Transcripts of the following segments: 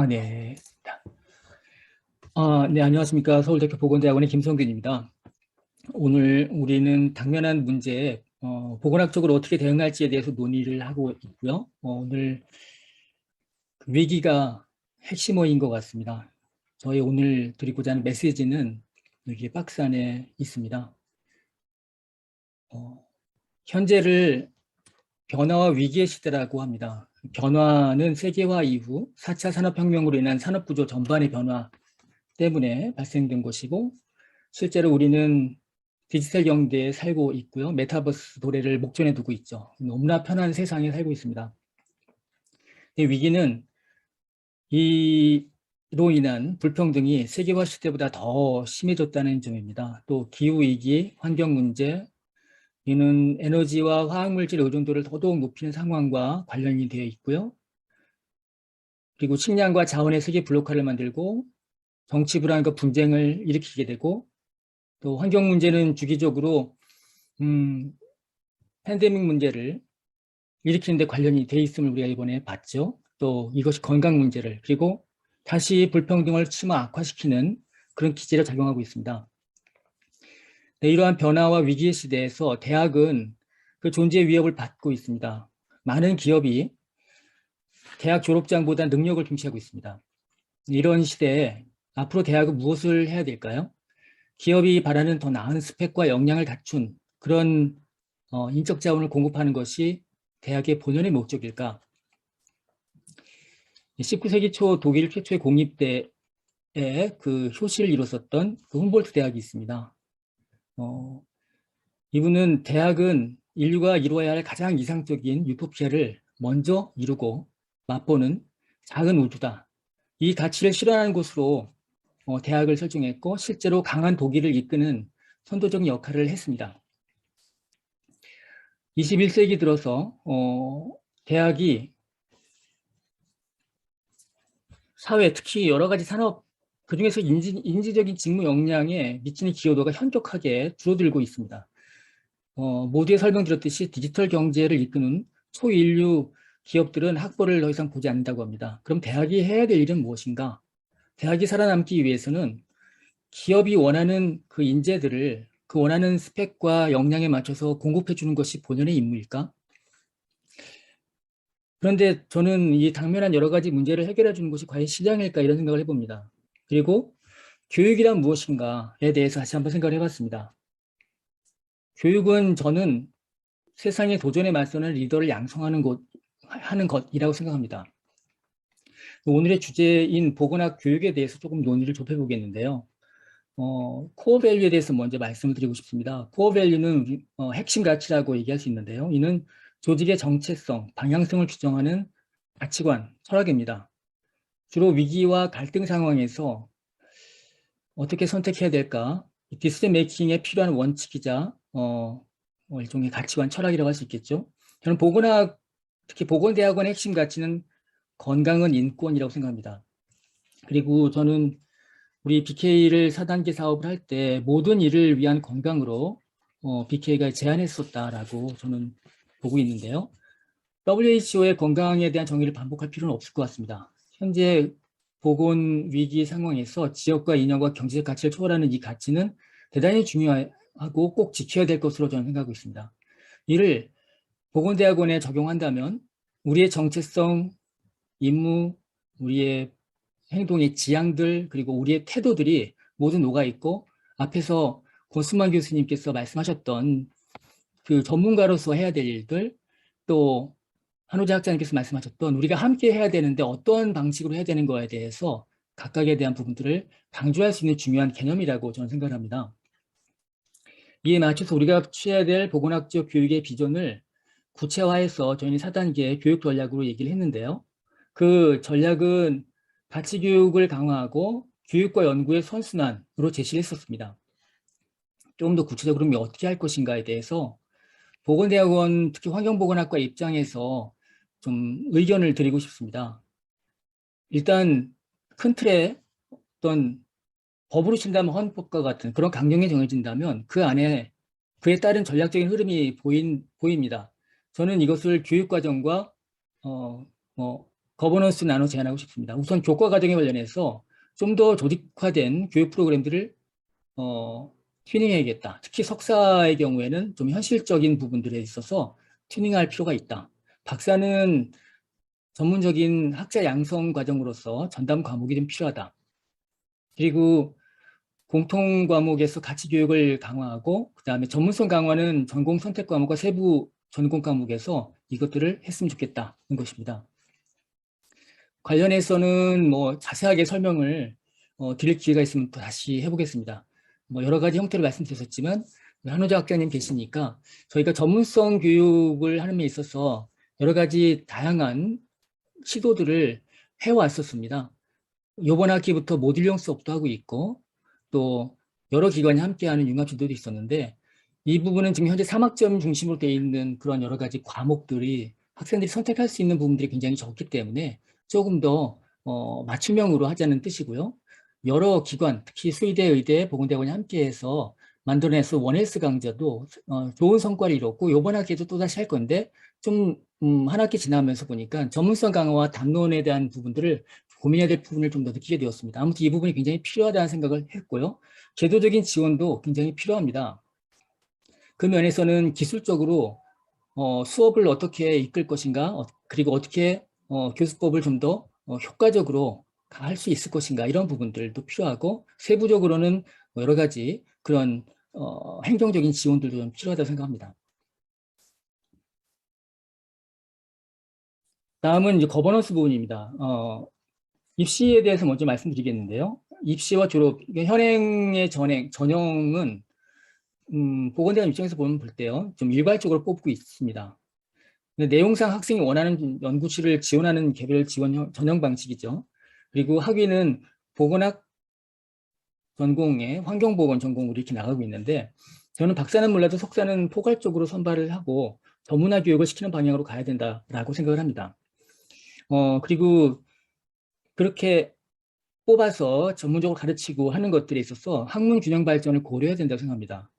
네. 네, 안녕하십니까. 서울대학교 보건대학원의 김성균입니다. 오늘 우리는 당면한 문제에 보건학적으로 어떻게 대응할지에 대해서 논의를 하고 있고요. 오늘 그 위기가 핵심어인 것 같습니다. 저희 오늘 드리고자 하는 메시지는 여기 박스 안에 있습니다. 현재를 변화와 위기의 시대라고 합니다. 변화는 세계화 이후 4차 산업혁명으로 인한 산업구조 전반의 변화 때문에 발생된 것이고, 실제로 우리는 디지털 경제에 살고 있고요. 메타버스 도래를 목전에 두고 있죠. 너무나 편한 세상에 살고 있습니다. 이 위기는 이로 인한 불평등이 세계화 시대보다 더 심해졌다는 점입니다. 또 기후위기, 환경문제, 이는 에너지와 화학물질 의존도를 더더욱 높이는 상황과 관련이 되어 있고요. 그리고 식량과 자원의 세계 블록화를 만들고 정치 불안과 분쟁을 일으키게 되고, 또 환경 문제는 주기적으로 팬데믹 문제를 일으키는 데 관련이 돼 있음을 우리가 이번에 봤죠. 또 이것이 건강 문제를, 그리고 다시 불평등을 심화 악화시키는 그런 기제로 작용하고 있습니다. 네, 이러한 변화와 위기의 시대에서 대학은 그 존재의 위협을 받고 있습니다. 많은 기업이 대학 졸업장보다 능력을 중시하고 있습니다. 이런 시대에 앞으로 대학은 무엇을 해야 될까요? 기업이 바라는 더 나은 스펙과 역량을 갖춘 그런 인적 자원을 공급하는 것이 대학의 본연의 목적일까? 19세기 초 독일 최초의 공립대에 그 효시를 이뤘었던 그 훔볼트 대학이 있습니다. 이분은 대학은 인류가 이루어야 할 가장 이상적인 유토피아를 먼저 이루고 맛보는 작은 우주다. 이 가치를 실현하는 곳으로 대학을 설정했고, 실제로 강한 독일을 이끄는 선도적 역할을 했습니다. 21세기 들어서 대학이 사회, 특히 여러 가지 산업, 그중에서 인지적인 직무 역량에 미치는 기여도가 현격하게 줄어들고 있습니다. 모두에 설명드렸듯이 디지털 경제를 이끄는 초인류 기업들은 학벌을 더 이상 보지 않는다고 합니다. 그럼 대학이 해야 될 일은 무엇인가? 대학이 살아남기 위해서는 기업이 원하는 그 인재들을 그 원하는 스펙과 역량에 맞춰서 공급해 주는 것이 본연의 임무일까? 그런데 저는 이 당면한 여러 가지 문제를 해결해 주는 것이 과연 시장일까, 이런 생각을 해봅니다. 그리고 교육이란 무엇인가에 대해서 다시 한번 생각을 해봤습니다. 교육은 저는 세상의 도전에 맞서는 리더를 양성하는 하는 것이라고 생각합니다. 오늘의 주제인 보건학 교육에 대해서 조금 논의를 좁혀보겠는데요. 코어 밸류에 대해서 먼저 말씀을 드리고 싶습니다. 코어 밸류는 핵심 가치라고 얘기할 수 있는데요. 이는 조직의 정체성, 방향성을 규정하는 가치관, 철학입니다. 주로 위기와 갈등 상황에서 어떻게 선택해야 될까? 디시전 메이킹에 필요한 원칙이자 일종의 가치관, 철학이라고 할 수 있겠죠. 저는 보건학, 특히 보건대학원의 핵심 가치는 건강은 인권이라고 생각합니다. 그리고 저는 우리 BK를 4단계 사업을 할 때 모든 일을 위한 건강으로 BK가 제안했었다라고 저는 보고 있는데요. WHO의 건강에 대한 정의를 반복할 필요는 없을 것 같습니다. 현재 보건 위기 상황에서 지역과 이념과 경제적 가치를 초월하는 이 가치는 대단히 중요하고 꼭 지켜야 될 것으로 저는 생각하고 있습니다. 이를 보건대학원에 적용한다면 우리의 정체성, 임무, 우리의 행동의 지향들, 그리고 우리의 태도들이 모두 녹아있고, 앞에서 권순만 교수님께서 말씀하셨던 그 전문가로서 해야 될 일들, 또 한호재 학장님께서 말씀하셨던 우리가 함께 해야 되는데 어떤 방식으로 해야 되는 거에 대해서 각각에 대한 부분들을 강조할 수 있는 중요한 개념이라고 저는 생각합니다. 이에 맞춰서 우리가 취해야 될 보건학적 교육의 비전을 구체화해서 저희는 4단계 교육 전략으로 얘기를 했는데요. 그 전략은 가치교육을 강화하고 교육과 연구의 선순환으로 제시를 했었습니다. 좀 더 구체적으로 어떻게 할 것인가에 대해서 보건대학원, 특히 환경보건학과 입장에서 좀 의견을 드리고 싶습니다. 일단 큰 틀에 어떤 법으로 친다면 헌법과 같은 그런 강령이 정해진다면 그 안에 그에 따른 전략적인 흐름이 보입니다. 저는 이것을 교육과정과 거버넌스 나눠 제안하고 싶습니다. 우선 교과 과정에 관련해서 좀 더 조직화된 교육 프로그램들을 튜닝해야겠다. 특히 석사의 경우에는 좀 현실적인 부분들에 있어서 튜닝할 필요가 있다. 박사는 전문적인 학자 양성 과정으로서 전담 과목이 좀 필요하다. 그리고 공통 과목에서 가치 교육을 강화하고 그다음에 전문성 강화는 전공 선택 과목과 세부 전공 과목에서 이것들을 했으면 좋겠다는 것입니다. 관련해서는 뭐 자세하게 설명을 드릴 기회가 있으면 또 다시 해보겠습니다. 뭐 여러 가지 형태로 말씀드렸지만 한호자 학장님 계시니까 저희가 전문성 교육을 하는 데 있어서 여러 가지 다양한 시도들을 해왔었습니다. 이번 학기부터 모듈형 수업도 하고 있고 또 여러 기관이 함께하는 융합지도도 있었는데 이 부분은 지금 현재 3학점 중심으로 되어 있는 그런 여러 가지 과목들이 학생들이 선택할 수 있는 부분들이 굉장히 적기 때문에 조금 더 맞춤형으로 하자는 뜻이고요. 여러 기관, 특히 수의대, 의대, 보건대학원이 함께해서 만들어내서 원헬스 강좌도 좋은 성과를 이뤘고 이번 학기에도 또다시 할 건데 좀 한 학기 지나면서 보니까 전문성 강화와 담론에 대한 부분들을 고민해야 될 부분을 좀 더 느끼게 되었습니다. 아무튼 이 부분이 굉장히 필요하다는 생각을 했고요. 제도적인 지원도 굉장히 필요합니다. 그 면에서는 기술적으로 수업을 어떻게 이끌 것인가, 그리고 어떻게 교수법을 좀 더 효과적으로 할 수 있을 것인가 이런 부분들도 필요하고 세부적으로는 여러 가지 그런 행정적인 지원들도 좀 필요하다고 생각합니다. 다음은 이제 거버넌스 부분입니다. 입시에 대해서 먼저 말씀드리겠는데요. 입시와 졸업, 현행의 전형은 보건대학 입장에서 볼 때요, 좀 일괄적으로 뽑고 있습니다. 내용상 학생이 원하는 연구실을 지원하는 개별 지원 전형 방식이죠. 그리고 학위는 보건학 전공에 환경보건 전공으로 이렇게 나가고 있는데 저는 박사는 몰라도 석사는 포괄적으로 선발을 하고 전문화 교육을 시키는 방향으로 가야 된다라고 생각을 합니다. 그리고 그렇게 뽑아서 전문적으로 가르치고 하는 것들에 있어서 학문 균형 발전을 고려해야 된다고 생각합니다.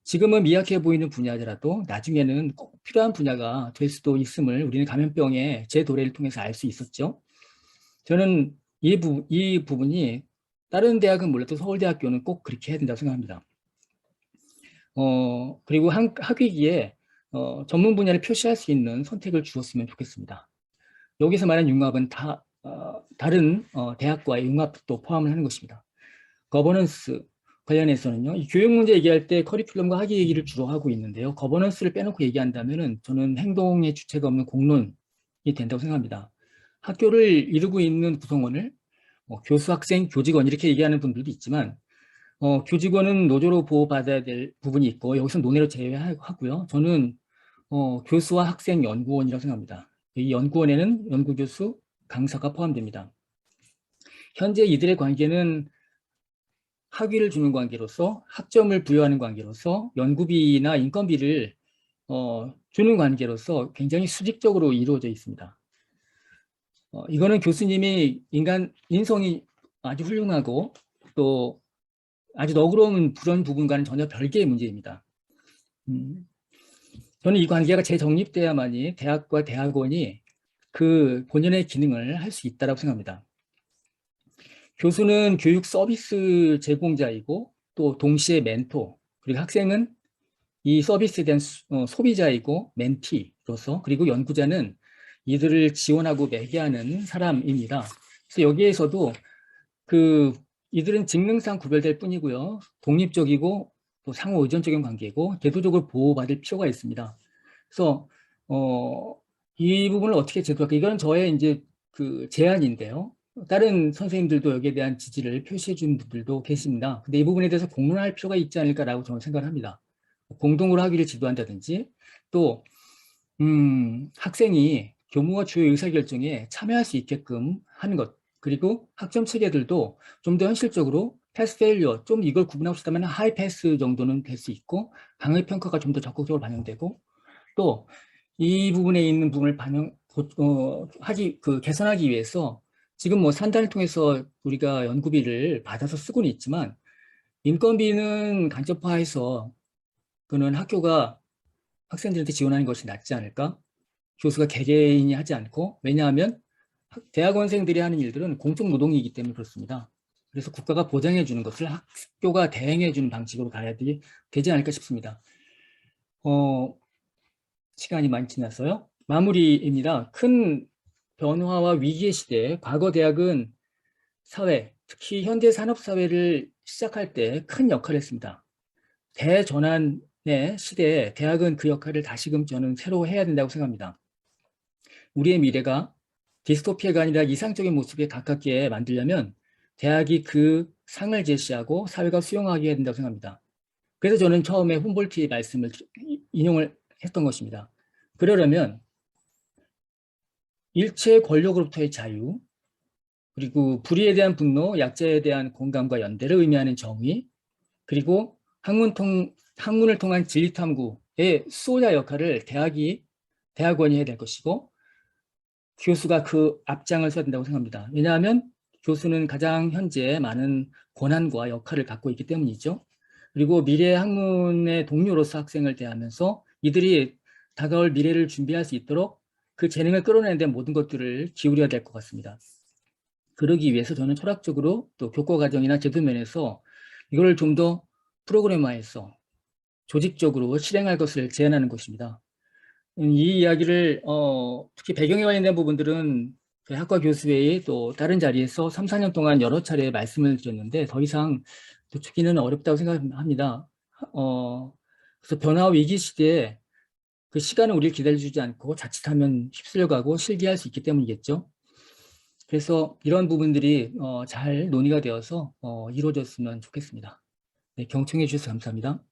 지금은 미약해 보이는 분야더라도 나중에는 꼭 필요한 분야가 될 수도 있음을 우리는 감염병의 재도래를 통해서 알 수 있었죠. 저는 이 부분이 다른 대학은 몰라도 서울대학교는 꼭 그렇게 해야 된다고 생각합니다. 그리고 학위기에 전문 분야를 표시할 수 있는 선택을 주었으면 좋겠습니다. 여기서 말하는 융합은 다른 대학과의 융합도 포함을 하는 것입니다. 거버넌스 관련해서는요, 이 교육 문제 얘기할 때 커리큘럼과 학위 얘기를 주로 하고 있는데요. 거버넌스를 빼놓고 얘기한다면은 저는 행동의 주체가 없는 공론이 된다고 생각합니다. 학교를 이루고 있는 구성원을 교수, 학생, 교직원 이렇게 얘기하는 분들도 있지만 교직원은 노조로 보호받아야 될 부분이 있고 여기서 논의를 제외하고요. 저는 교수와 학생, 연구원이라고 생각합니다. 이 연구원에는 연구교수, 강사가 포함됩니다. 현재 이들의 관계는 학위를 주는 관계로서 학점을 부여하는 관계로서 연구비나 인건비를 주는 관계로서 굉장히 수직적으로 이루어져 있습니다. 이거는 교수님이 인성이 아주 훌륭하고 또 아주 너그러운 그런 부분과는 전혀 별개의 문제입니다. 저는 이 관계가 재정립돼야만이 대학과 대학원이 그 본연의 기능을 할 수 있다고 생각합니다. 교수는 교육 서비스 제공자이고 또 동시에 멘토, 그리고 학생은 이 서비스에 대한 소비자이고 멘티로서, 그리고 연구자는 이들을 지원하고 매개하는 사람입니다. 그래서 여기에서도 이들은 직능상 구별될 뿐이고요. 독립적이고 또 상호 의존적인 관계고 제도적으로 보호받을 필요가 있습니다. 그래서 이 부분을 어떻게 제도할까? 이건 저의 이제 그 제안인데요. 다른 선생님들도 여기에 대한 지지를 표시해 준 분들도 계십니다. 근데 이 부분에 대해서 공론할 필요가 있지 않을까라고 저는 생각을 합니다. 공동으로 학위를 지도한다든지 또 학생이 교무와 주요 의사결정에 참여할 수 있게끔 하는 것, 그리고 학점 체계들도 좀 더 현실적으로 패스 페일리어, 좀 이걸 구분하고 싶다면 하이 패스 정도는 될 수 있고 강의 평가가 좀 더 적극적으로 반영되고 또 이 부분에 있는 부분을 개선하기 위해서 지금 뭐 산단을 통해서 우리가 연구비를 받아서 쓰고는 있지만 인건비는 간접화해서 그는 학교가 학생들한테 지원하는 것이 낫지 않을까? 교수가 개개인이 하지 않고, 왜냐하면 대학원생들이 하는 일들은 공적 노동이기 때문에 그렇습니다. 그래서 국가가 보장해 주는 것을 학교가 대행해 주는 방식으로 가야 되지 않을까 싶습니다. 시간이 많이 지났어요. 마무리입니다. 큰 변화와 위기의 시대에 과거 대학은 사회, 특히 현대 산업사회를 시작할 때 큰 역할을 했습니다. 대전환의 시대에 대학은 그 역할을 다시금 저는 새로 해야 된다고 생각합니다. 우리의 미래가 디스토피아가 아니라 이상적인 모습에 가깝게 만들려면 대학이 그 상을 제시하고 사회가 수용하게 해야 된다고 생각합니다. 그래서 저는 처음에 훔볼트의 말씀을 인용을 했던 것입니다. 그러려면 일체 권력으로부터의 자유, 그리고 불의에 대한 분노, 약자에 대한 공감과 연대를 의미하는 정의, 그리고 학문을 통한 진리탐구의 수호자 역할을 대학원이 해야 될 것이고, 교수가 그 앞장을 서야 된다고 생각합니다. 왜냐하면 교수는 가장 현재 많은 권한과 역할을 갖고 있기 때문이죠. 그리고 미래 학문의 동료로서 학생을 대하면서 이들이 다가올 미래를 준비할 수 있도록 그 재능을 끌어내는 데 모든 것들을 기울여야 될 것 같습니다. 그러기 위해서 저는 철학적으로 또 교과과정이나 제도면에서 이걸 좀 더 프로그래머화해서 조직적으로 실행할 것을 제안하는 것입니다. 이 이야기를 특히 배경에 관련된 부분들은 저희 학과 교수회의 또 다른 자리에서 3, 4년 동안 여러 차례 말씀을 드렸는데 더 이상 도출기는 어렵다고 생각합니다. 그래서 변화와 위기 시대에 그 시간은 우리를 기다려주지 않고 자칫하면 휩쓸려가고 실기할 수 있기 때문이겠죠. 그래서 이런 부분들이 잘 논의가 되어서 이루어졌으면 좋겠습니다. 네, 경청해 주셔서 감사합니다.